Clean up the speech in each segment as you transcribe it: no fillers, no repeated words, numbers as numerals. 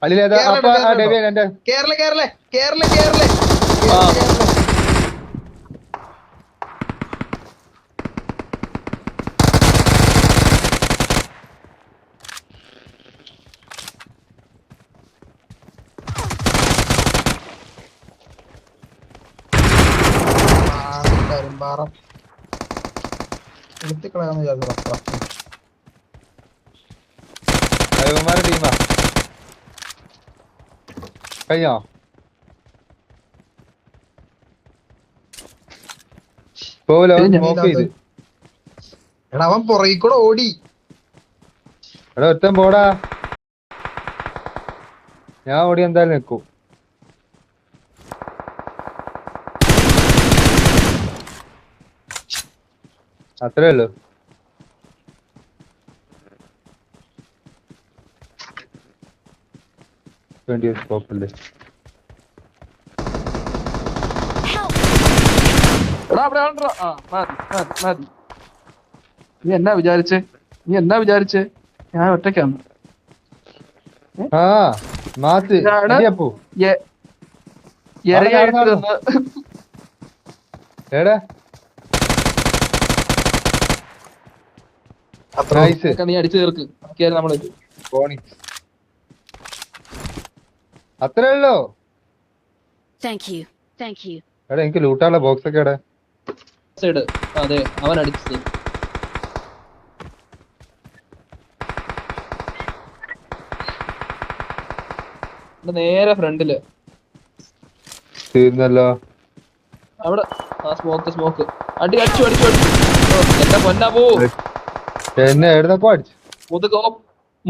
അല്ലേതാ അപ്പൊ ആ ഡെവിയൻ എന്റെ കേരള കേരള കേരള കേരള കരിമ്പാറം എടുത്തിക്കളയാന്ന് വിചാരിച്ചു. ഡ്രൈവർമാരുടെ ടീമാ കഴിഞ്ഞോ? പോവലോ സ്മോക്ക് ചെയ്ത്. എടാ അവൻ പുറകിൽ കൂടെ ഓടി. എടാ ഒറ്റം പോടാ, ഞാൻ ഓടി എന്തായാലും നിൽക്കും. അത്രേ ഉള്ളൂ. സ്കോപ്പല്ലേ നീ എന്നാ വിചാരിച്ചേ ഞാൻ ഒറ്റയ്ക്കാണ്. ആ മാത്ത് അപ്പോ എടാ നീ അടിച്ചു തീർക്ക് നമ്മള്. അത്രേ ഉള്ളൂ. എടാ എനിക്ക് ലൂട്ടാനുള്ള ബോക്സ് ഒക്കെ എടാ. അതെ അവൻ അടിച്ചത്. നേരെ ഫ്രണ്ടില് തീർന്നല്ലോ അവിടെ. ആ സ്മോക്ക് അടിച്ചു എന്റെ പൊന്നാ പോ. എന്നെ എഴുന്നപ്പോ അടിച്ചു.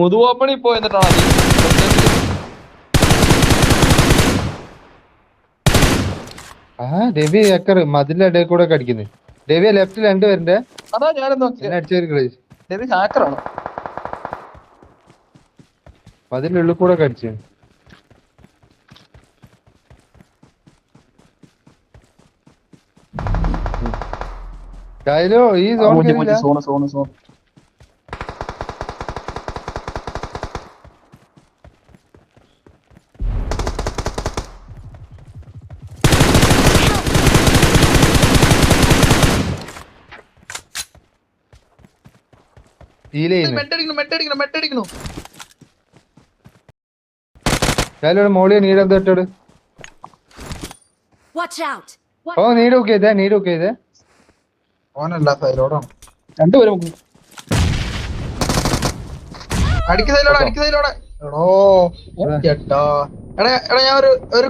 മുതുകോപ്പണി പോ. എന്നിട്ടാണ് ഡെവി ഏക്കർ മതിലിന്റെ ഇടയിൽ കൂടെ അടിക്കുന്നത്. ഡെവിയ ലെഫ്റ്റിൽ രണ്ട് പേരുണ്ട്. അതാ ഞാനും അടിച്ചു ഹാക്കറാണ്. മതിലിന്റെ ഉള്ളിൽ കൂടെ അടിച്ചു. ഈ സോൺ മെട്ടടിക്കണു. മോളിയെ നീടെന്ത് ഇട്ടോട്. ഓ നീട് ഓക്കെ ചെയ്തേ. ഓനല്ല സൈലോടാണ്. രണ്ടുപേരും അടിക്കുന്നതിലോടെ എടോ ചേട്ടാ. എടാ ഞാൻ ഒരു